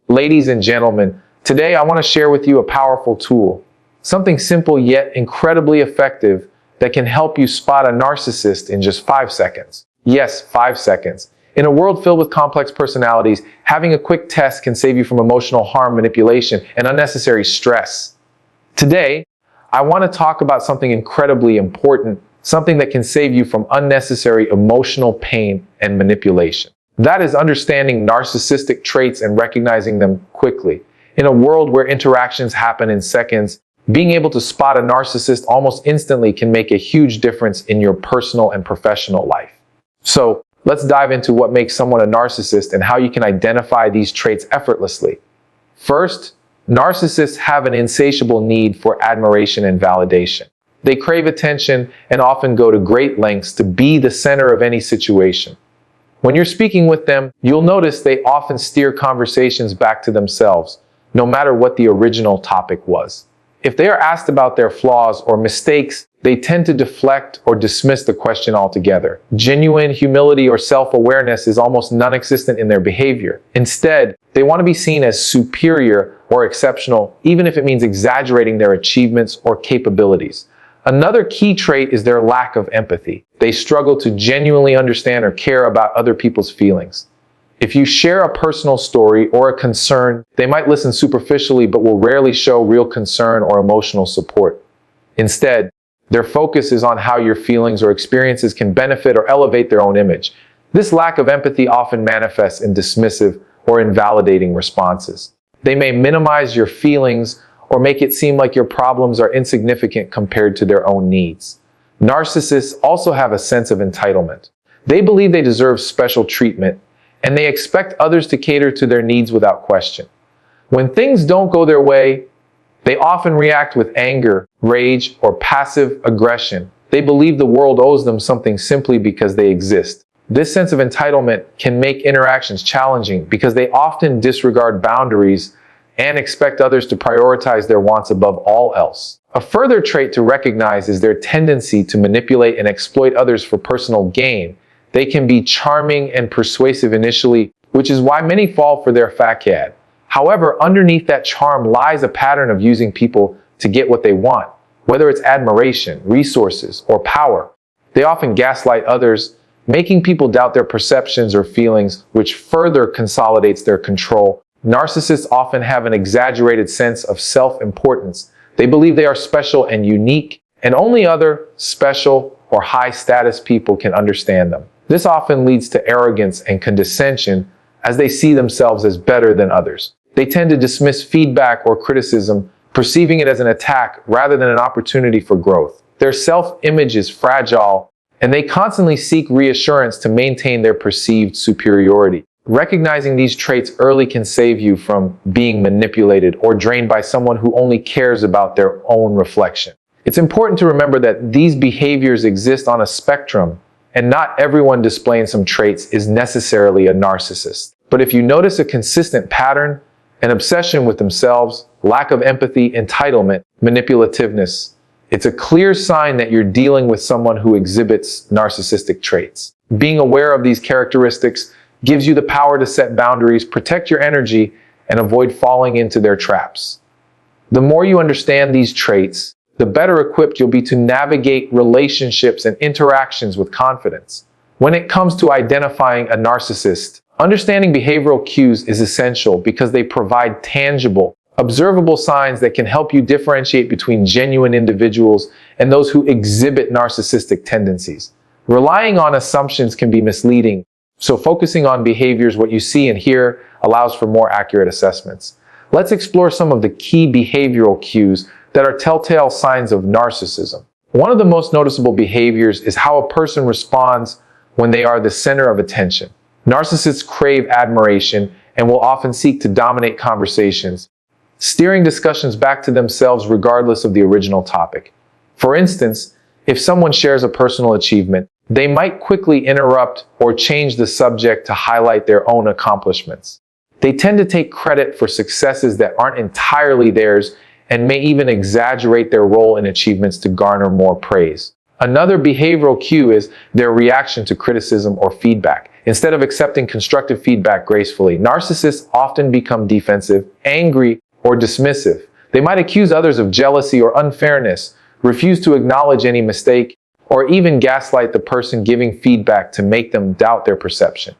Ladies and gentlemen, today I want to share with you a powerful tool, something simple yet incredibly effective that can help you spot a narcissist in just 5 seconds. Yes, 5 seconds. In a world filled with complex personalities, having a quick test can save you from emotional harm, manipulation, and unnecessary stress. Today, I want to talk about something incredibly important, something that can save you from unnecessary emotional pain and manipulation. That is understanding narcissistic traits and recognizing them quickly. In a world where interactions happen in seconds, being able to spot a narcissist almost instantly can make a huge difference in your personal and professional life. So, let's dive into what makes someone a narcissist and how you can identify these traits effortlessly. First, narcissists have an insatiable need for admiration and validation. They crave attention and often go to great lengths to be the center of any situation. When you're speaking with them, you'll notice they often steer conversations back to themselves, no matter what the original topic was. If they are asked about their flaws or mistakes, they tend to deflect or dismiss the question altogether. Genuine humility or self-awareness is almost non-existent in their behavior. Instead, they want to be seen as superior or exceptional, even if it means exaggerating their achievements or capabilities. Another key trait is their lack of empathy. They struggle to genuinely understand or care about other people's feelings. If you share a personal story or a concern, they might listen superficially but will rarely show real concern or emotional support. Instead, their focus is on how your feelings or experiences can benefit or elevate their own image. This lack of empathy often manifests in dismissive or invalidating responses. They may minimize your feelings or make it seem like your problems are insignificant compared to their own needs. Narcissists also have a sense of entitlement. They believe they deserve special treatment, and they expect others to cater to their needs without question. When things don't go their way, they often react with anger, rage, or passive aggression. They believe the world owes them something simply because they exist. This sense of entitlement can make interactions challenging because they often disregard boundaries and expect others to prioritize their wants above all else. A further trait to recognize is their tendency to manipulate and exploit others for personal gain. They can be charming and persuasive initially, which is why many fall for their facade. However, underneath that charm lies a pattern of using people to get what they want, whether it's admiration, resources, or power. They often gaslight others, making people doubt their perceptions or feelings, which further consolidates their control. Narcissists often have an exaggerated sense of self-importance. They believe they are special and unique, and only other special or high-status people can understand them. This often leads to arrogance and condescension as they see themselves as better than others. They tend to dismiss feedback or criticism, perceiving it as an attack rather than an opportunity for growth. Their self-image is fragile, and they constantly seek reassurance to maintain their perceived superiority. Recognizing these traits early can save you from being manipulated or drained by someone who only cares about their own reflection. It's important to remember that these behaviors exist on a spectrum, and not everyone displaying some traits is necessarily a narcissist. But if you notice a consistent pattern, an obsession with themselves, lack of empathy, entitlement, manipulativeness, it's a clear sign that you're dealing with someone who exhibits narcissistic traits. Being aware of these characteristics gives you the power to set boundaries, protect your energy, and avoid falling into their traps. The more you understand these traits, the better equipped you'll be to navigate relationships and interactions with confidence. When it comes to identifying a narcissist, understanding behavioral cues is essential because they provide tangible, observable signs that can help you differentiate between genuine individuals and those who exhibit narcissistic tendencies. Relying on assumptions can be misleading, so focusing on behaviors, what you see and hear, allows for more accurate assessments. Let's explore some of the key behavioral cues that are telltale signs of narcissism. One of the most noticeable behaviors is how a person responds when they are the center of attention. Narcissists crave admiration and will often seek to dominate conversations, steering discussions back to themselves regardless of the original topic. For instance, if someone shares a personal achievement, they might quickly interrupt or change the subject to highlight their own accomplishments. They tend to take credit for successes that aren't entirely theirs and may even exaggerate their role in achievements to garner more praise. Another behavioral cue is their reaction to criticism or feedback. instead of accepting constructive feedback gracefully. Narcissists often become defensive, angry, or dismissive. They might accuse others of jealousy or unfairness, refuse to acknowledge any mistake, or even gaslight the person giving feedback to make them doubt their perception.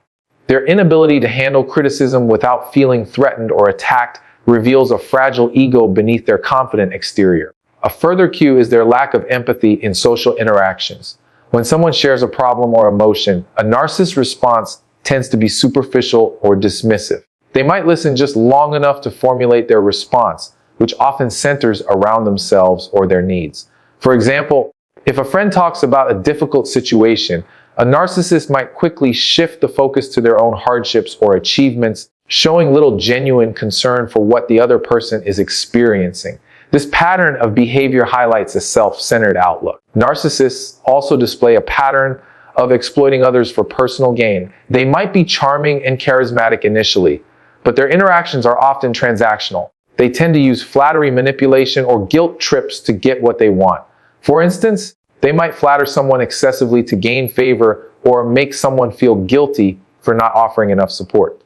Their inability to handle criticism without feeling threatened or attacked reveals a fragile ego beneath their confident exterior. A further cue is their lack of empathy in social interactions. When someone shares a problem or emotion, a narcissist's response tends to be superficial or dismissive. They might listen just long enough to formulate their response, which often centers around themselves or their needs. For example, if a friend talks about a difficult situation, a narcissist might quickly shift the focus to their own hardships or achievements, showing little genuine concern for what the other person is experiencing. This pattern of behavior highlights a self-centered outlook. Narcissists also display a pattern of exploiting others for personal gain. They might be charming and charismatic initially, but their interactions are often transactional. They tend to use flattery, manipulation, or guilt trips to get what they want. For instance, they might flatter someone excessively to gain favor or make someone feel guilty for not offering enough support.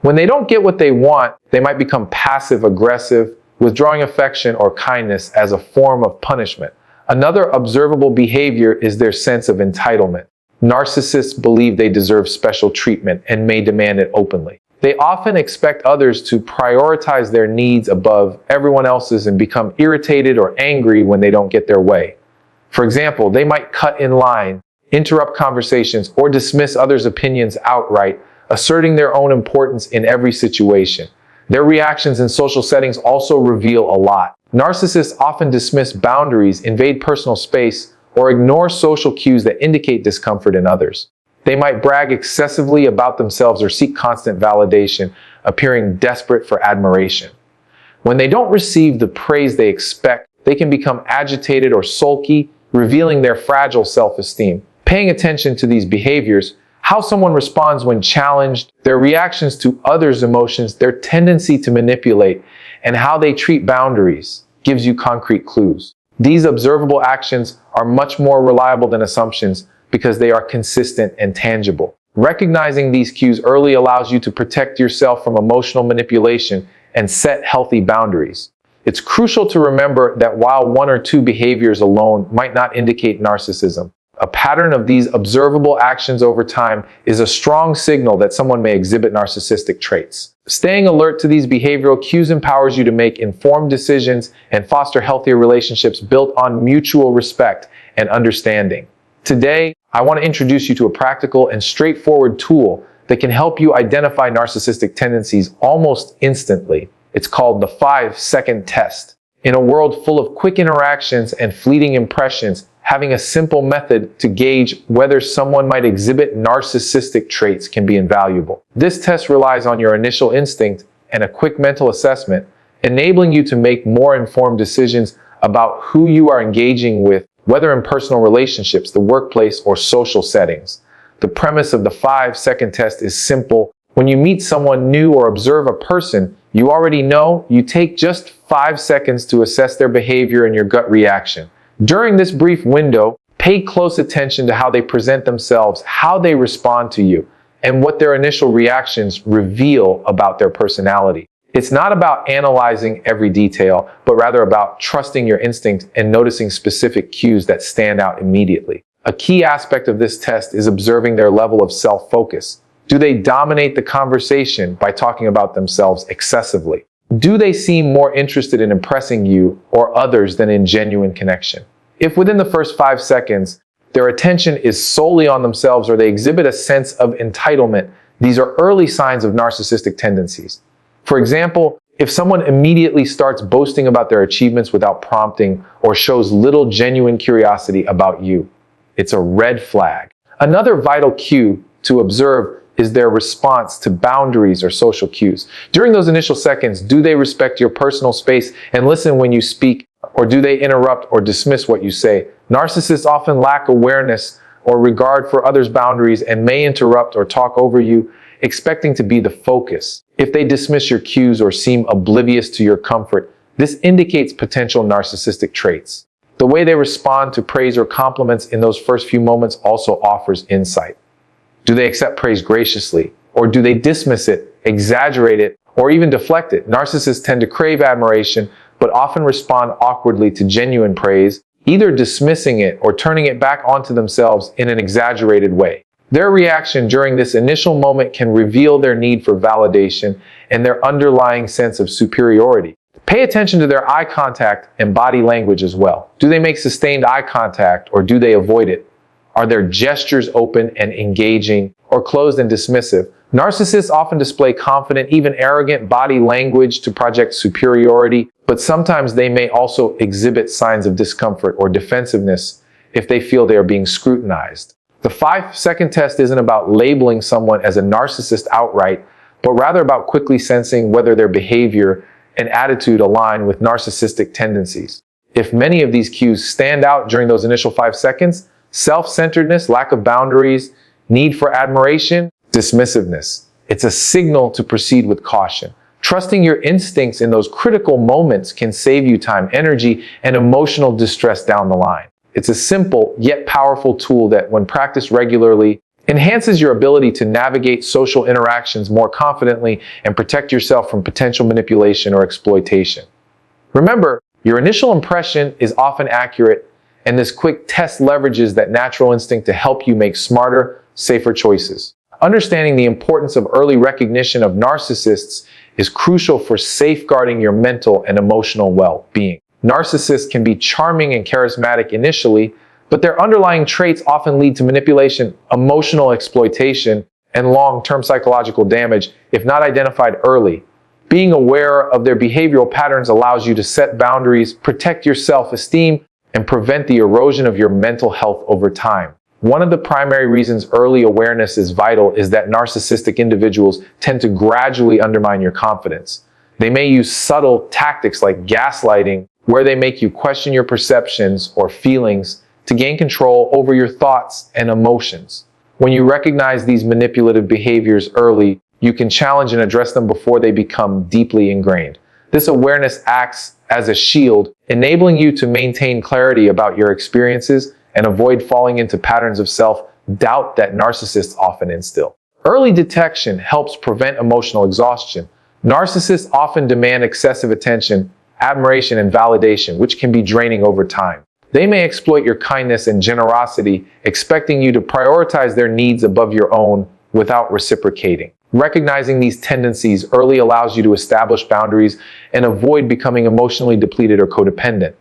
When they don't get what they want, they might become passive-aggressive, withdrawing affection or kindness as a form of punishment. Another observable behavior is their sense of entitlement. Narcissists believe they deserve special treatment and may demand it openly. They often expect others to prioritize their needs above everyone else's and become irritated or angry when they don't get their way. For example, they might cut in line, interrupt conversations, or dismiss others' opinions outright, asserting their own importance in every situation. Their reactions in social settings also reveal a lot. Narcissists often dismiss boundaries, invade personal space, or ignore social cues that indicate discomfort in others. They might brag excessively about themselves or seek constant validation, appearing desperate for admiration. When they don't receive the praise they expect, they can become agitated or sulky, revealing their fragile self-esteem. Paying attention to these behaviors, how someone responds when challenged, their reactions to others' emotions, their tendency to manipulate, and how they treat boundaries gives you concrete clues. These observable actions are much more reliable than assumptions because they are consistent and tangible. Recognizing these cues early allows you to protect yourself from emotional manipulation and set healthy boundaries. It's crucial to remember that while one or two behaviors alone might not indicate narcissism, a pattern of these observable actions over time is a strong signal that someone may exhibit narcissistic traits. Staying alert to these behavioral cues empowers you to make informed decisions and foster healthier relationships built on mutual respect and understanding. Today, I want to introduce you to a practical and straightforward tool that can help you identify narcissistic tendencies almost instantly. It's called the 5-second test. In a world full of quick interactions and fleeting impressions, having a simple method to gauge whether someone might exhibit narcissistic traits can be invaluable. This test relies on your initial instinct and a quick mental assessment, enabling you to make more informed decisions about who you are engaging with, whether in personal relationships, the workplace, or social settings. The premise of the 5-second test is simple. When you meet someone new or observe a person you already know, you take just 5 seconds to assess their behavior and your gut reaction. During this brief window, pay close attention to how they present themselves, how they respond to you, and what their initial reactions reveal about their personality. It's not about analyzing every detail, but rather about trusting your instinct and noticing specific cues that stand out immediately. A key aspect of this test is observing their level of self-focus. Do they dominate the conversation by talking about themselves excessively? Do they seem more interested in impressing you or others than in genuine connection? If within the first 5 seconds, their attention is solely on themselves or they exhibit a sense of entitlement, these are early signs of narcissistic tendencies. For example, if someone immediately starts boasting about their achievements without prompting or shows little genuine curiosity about you, it's a red flag. Another vital cue to observe is their response to boundaries or social cues. During those initial seconds, do they respect your personal space and listen when you speak, or do they interrupt or dismiss what you say? Narcissists often lack awareness or regard for others' boundaries and may interrupt or talk over you, expecting to be the focus. If they dismiss your cues or seem oblivious to your comfort, this indicates potential narcissistic traits. The way they respond to praise or compliments in those first few moments also offers insight. Do they accept praise graciously? Or do they dismiss it, exaggerate it, or even deflect it? Narcissists tend to crave admiration, but often respond awkwardly to genuine praise, either dismissing it or turning it back onto themselves in an exaggerated way. Their reaction during this initial moment can reveal their need for validation and their underlying sense of superiority. Pay attention to their eye contact and body language as well. Do they make sustained eye contact or do they avoid it? Are their gestures open and engaging or closed and dismissive? Narcissists often display confident, even arrogant body language to project superiority, but sometimes they may also exhibit signs of discomfort or defensiveness if they feel they are being scrutinized. The 5-second test isn't about labeling someone as a narcissist outright, but rather about quickly sensing whether their behavior and attitude align with narcissistic tendencies. If many of these cues stand out during those initial 5 seconds, self-centeredness, lack of boundaries, need for admiration, dismissiveness, it's a signal to proceed with caution. Trusting your instincts in those critical moments can save you time, energy, and emotional distress down the line. It's a simple yet powerful tool that, when practiced regularly, enhances your ability to navigate social interactions more confidently and protect yourself from potential manipulation or exploitation. Remember, your initial impression is often accurate, and this quick test leverages that natural instinct to help you make smarter, safer choices. Understanding the importance of early recognition of narcissists is crucial for safeguarding your mental and emotional well-being. Narcissists can be charming and charismatic initially, but their underlying traits often lead to manipulation, emotional exploitation, and long-term psychological damage if not identified early. Being aware of their behavioral patterns allows you to set boundaries, protect your self-esteem, and prevent the erosion of your mental health over time. One of the primary reasons early awareness is vital is that narcissistic individuals tend to gradually undermine your confidence. They may use subtle tactics like gaslighting, where they make you question your perceptions or feelings to gain control over your thoughts and emotions. When you recognize these manipulative behaviors early, you can challenge and address them before they become deeply ingrained. This awareness acts as a shield, enabling you to maintain clarity about your experiences and avoid falling into patterns of self-doubt that narcissists often instill. Early detection helps prevent emotional exhaustion. Narcissists often demand excessive attention, admiration, and validation, which can be draining over time. They may exploit your kindness and generosity, expecting you to prioritize their needs above your own without reciprocating. Recognizing these tendencies early allows you to establish boundaries and avoid becoming emotionally depleted or codependent.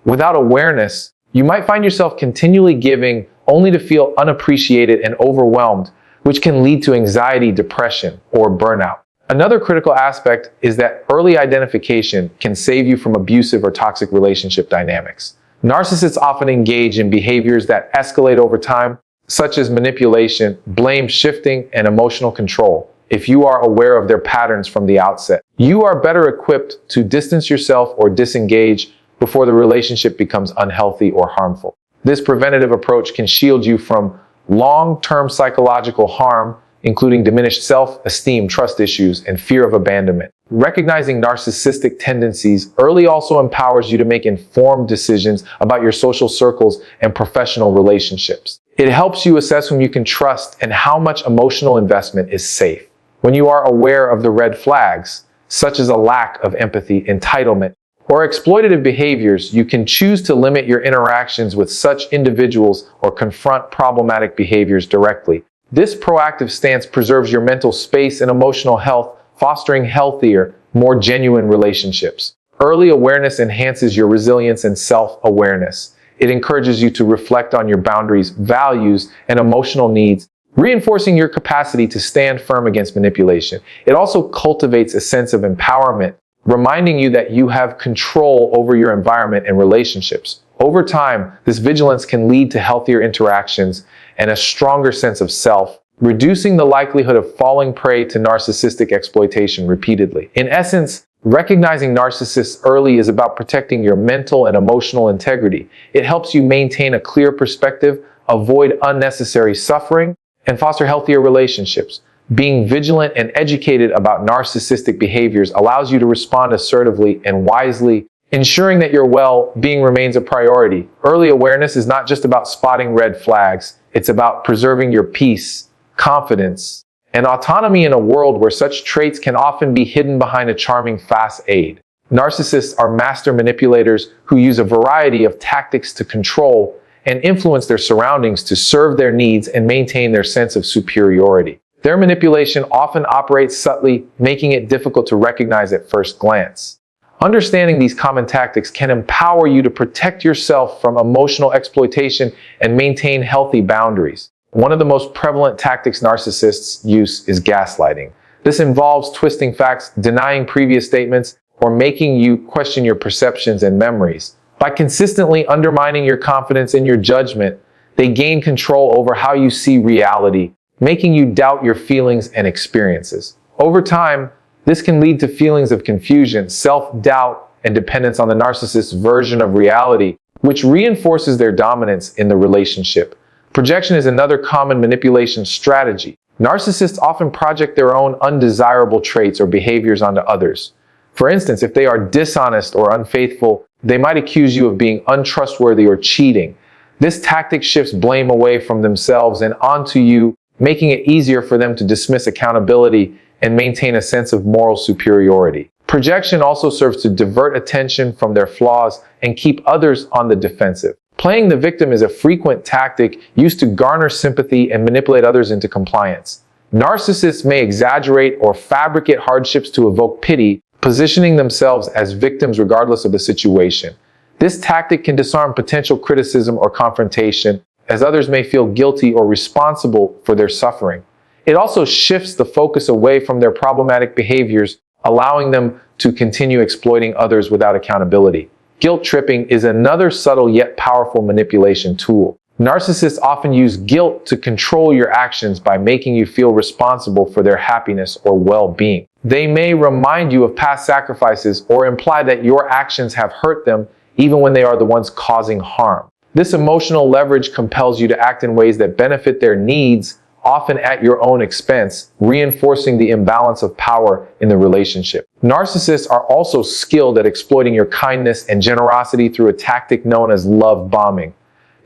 Without awareness, you might find yourself continually giving only to feel unappreciated and overwhelmed, which can lead to anxiety, depression, or burnout. Another critical aspect is that early identification can save you from abusive or toxic relationship dynamics. Narcissists often engage in behaviors that escalate over time, such as manipulation, blame shifting, and emotional control. If you are aware of their patterns from the outset, you are better equipped to distance yourself or disengage before the relationship becomes unhealthy or harmful. This preventative approach can shield you from long-term psychological harm, including diminished self-esteem, trust issues, and fear of abandonment. Recognizing narcissistic tendencies early also empowers you to make informed decisions about your social circles and professional relationships. It helps you assess whom you can trust and how much emotional investment is safe. When you are aware of the red flags, such as a lack of empathy, entitlement, or exploitative behaviors, you can choose to limit your interactions with such individuals or confront problematic behaviors directly. This proactive stance preserves your mental space and emotional health, fostering healthier, more genuine relationships. Early awareness enhances your resilience and self-awareness. It encourages you to reflect on your boundaries, values, and emotional needs, reinforcing your capacity to stand firm against manipulation. It also cultivates a sense of empowerment, reminding you that you have control over your environment and relationships. Over time, this vigilance can lead to healthier interactions and a stronger sense of self, reducing the likelihood of falling prey to narcissistic exploitation repeatedly. In essence, recognizing narcissists early is about protecting your mental and emotional integrity. It helps you maintain a clear perspective, avoid unnecessary suffering, and foster healthier relationships. Being vigilant and educated about narcissistic behaviors allows you to respond assertively and wisely, ensuring that your well-being remains a priority. Early awareness is not just about spotting red flags. It's about preserving your peace, confidence, and autonomy in a world where such traits can often be hidden behind a charming facade. Narcissists are master manipulators who use a variety of tactics to control and influence their surroundings to serve their needs and maintain their sense of superiority. Their manipulation often operates subtly, making it difficult to recognize at first glance. Understanding these common tactics can empower you to protect yourself from emotional exploitation and maintain healthy boundaries. One of the most prevalent tactics narcissists use is gaslighting. This involves twisting facts, denying previous statements, or making you question your perceptions and memories. By consistently undermining your confidence in your judgment, they gain control over how you see reality, making you doubt your feelings and experiences. Over time, this can lead to feelings of confusion, self-doubt, and dependence on the narcissist's version of reality, which reinforces their dominance in the relationship. Projection is another common manipulation strategy. Narcissists often project their own undesirable traits or behaviors onto others. For instance, if they are dishonest or unfaithful, they might accuse you of being untrustworthy or cheating. This tactic shifts blame away from themselves and onto you, making it easier for them to dismiss accountability and maintain a sense of moral superiority. Projection also serves to divert attention from their flaws and keep others on the defensive. Playing the victim is a frequent tactic used to garner sympathy and manipulate others into compliance. Narcissists may exaggerate or fabricate hardships to evoke pity, positioning themselves as victims regardless of the situation. This tactic can disarm potential criticism or confrontation, as others may feel guilty or responsible for their suffering. It also shifts the focus away from their problematic behaviors, allowing them to continue exploiting others without accountability. Guilt tripping is another subtle yet powerful manipulation tool. Narcissists often use guilt to control your actions by making you feel responsible for their happiness or well-being. They may remind you of past sacrifices or imply that your actions have hurt them even when they are the ones causing harm. This emotional leverage compels you to act in ways that benefit their needs, often at your own expense, reinforcing the imbalance of power in the relationship. Narcissists are also skilled at exploiting your kindness and generosity through a tactic known as love bombing.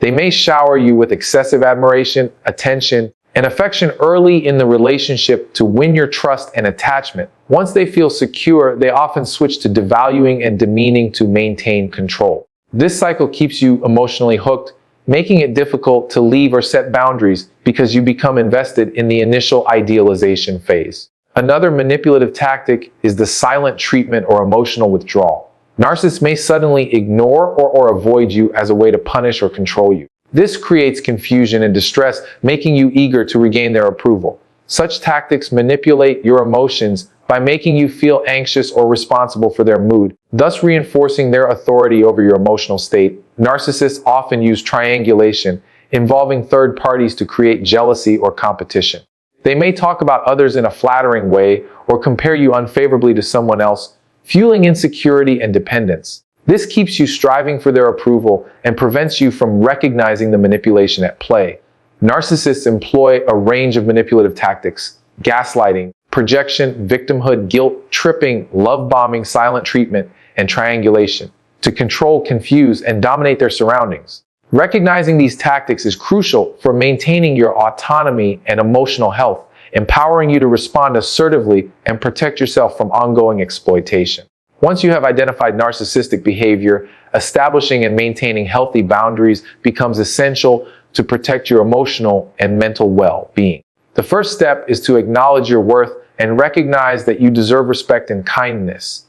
They may shower you with excessive admiration, attention, and affection early in the relationship to win your trust and attachment. Once they feel secure, they often switch to devaluing and demeaning to maintain control. This cycle keeps you emotionally hooked, making it difficult to leave or set boundaries because you become invested in the initial idealization phase. Another manipulative tactic is the silent treatment or emotional withdrawal. Narcissists may suddenly ignore or avoid you as a way to punish or control you. This creates confusion and distress, making you eager to regain their approval. Such tactics manipulate your emotions by making you feel anxious or responsible for their mood, thus reinforcing their authority over your emotional state. Narcissists often use triangulation, involving third parties to create jealousy or competition. They may talk about others in a flattering way or compare you unfavorably to someone else, fueling insecurity and dependence. This keeps you striving for their approval and prevents you from recognizing the manipulation at play. Narcissists employ a range of manipulative tactics: gaslighting, projection, victimhood, guilt tripping, love bombing, silent treatment, and triangulation to control, confuse, and dominate their surroundings. Recognizing these tactics is crucial for maintaining your autonomy and emotional health, empowering you to respond assertively and protect yourself from ongoing exploitation. Once you have identified narcissistic behavior, establishing and maintaining healthy boundaries becomes essential to protect your emotional and mental well-being. The first step is to acknowledge your worth and recognize that you deserve respect and kindness.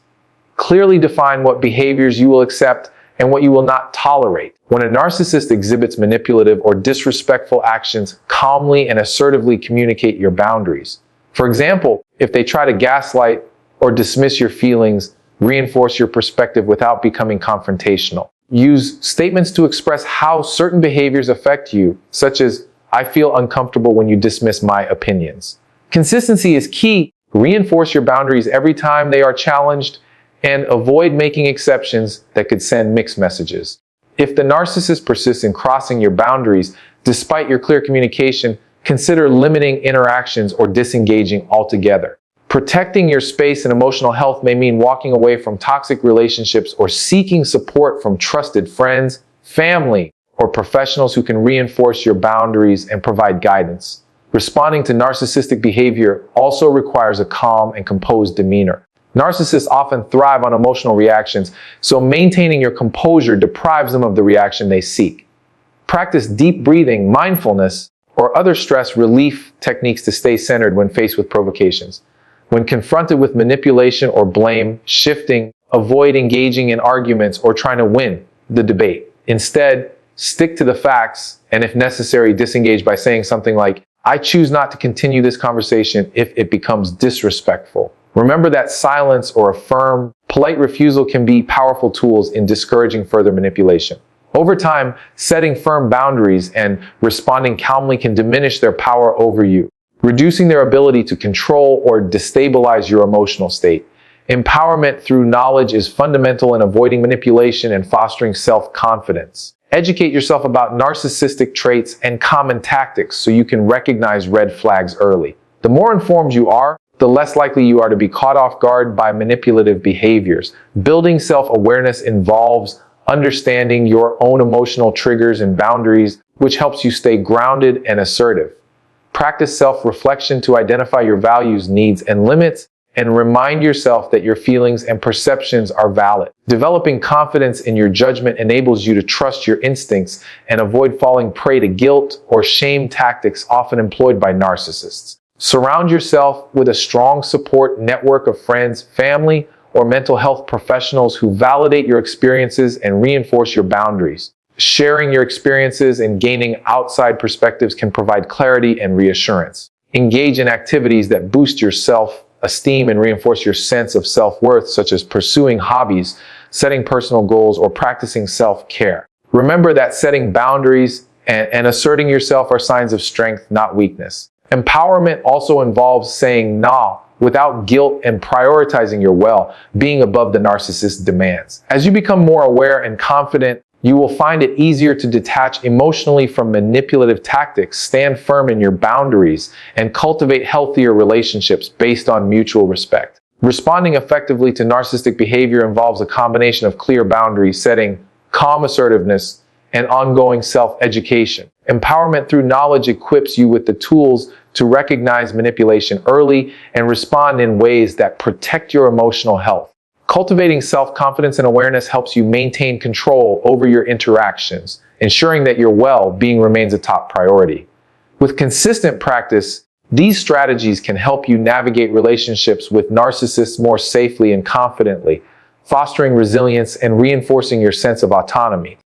Clearly define what behaviors you will accept and what you will not tolerate. When a narcissist exhibits manipulative or disrespectful actions, calmly and assertively communicate your boundaries. For example, if they try to gaslight or dismiss your feelings, reinforce your perspective without becoming confrontational. Use statements to express how certain behaviors affect you, such as, "I feel uncomfortable when you dismiss my opinions." Consistency is key. Reinforce your boundaries every time they are challenged, and avoid making exceptions that could send mixed messages. If the narcissist persists in crossing your boundaries, despite your clear communication, consider limiting interactions or disengaging altogether. Protecting your space and emotional health may mean walking away from toxic relationships or seeking support from trusted friends, family, or professionals who can reinforce your boundaries and provide guidance. Responding to narcissistic behavior also requires a calm and composed demeanor. Narcissists often thrive on emotional reactions, so maintaining your composure deprives them of the reaction they seek. Practice deep breathing, mindfulness, or other stress relief techniques to stay centered when faced with provocations. When confronted with manipulation or blame, shifting, avoid engaging in arguments or trying to win the debate. Instead, stick to the facts and, if necessary, disengage by saying something like, "I choose not to continue this conversation if it becomes disrespectful." Remember that silence or a firm, polite refusal can be powerful tools in discouraging further manipulation. Over time, setting firm boundaries and responding calmly can diminish their power over you, reducing their ability to control or destabilize your emotional state. Empowerment through knowledge is fundamental in avoiding manipulation and fostering self-confidence. Educate yourself about narcissistic traits and common tactics so you can recognize red flags early. The more informed you are, the less likely you are to be caught off guard by manipulative behaviors. Building self-awareness involves understanding your own emotional triggers and boundaries, which helps you stay grounded and assertive. Practice self-reflection to identify your values, needs, and limits, and remind yourself that your feelings and perceptions are valid. Developing confidence in your judgment enables you to trust your instincts and avoid falling prey to guilt or shame tactics often employed by narcissists. Surround yourself with a strong support network of friends, family, or mental health professionals who validate your experiences and reinforce your boundaries. Sharing your experiences and gaining outside perspectives can provide clarity and reassurance. Engage in activities that boost your self-esteem and reinforce your sense of self-worth, such as pursuing hobbies, setting personal goals, or practicing self-care. Remember that setting boundaries and asserting yourself are signs of strength, not weakness. Empowerment also involves saying "nah" without guilt and prioritizing your well-being above the narcissist's demands. As you become more aware and confident, you will find it easier to detach emotionally from manipulative tactics, stand firm in your boundaries, and cultivate healthier relationships based on mutual respect. Responding effectively to narcissistic behavior involves a combination of clear boundary setting, calm assertiveness, and ongoing self-education. Empowerment through knowledge equips you with the tools to recognize manipulation early and respond in ways that protect your emotional health. Cultivating self-confidence and awareness helps you maintain control over your interactions, ensuring that your well-being remains a top priority. With consistent practice, these strategies can help you navigate relationships with narcissists more safely and confidently, fostering resilience and reinforcing your sense of autonomy.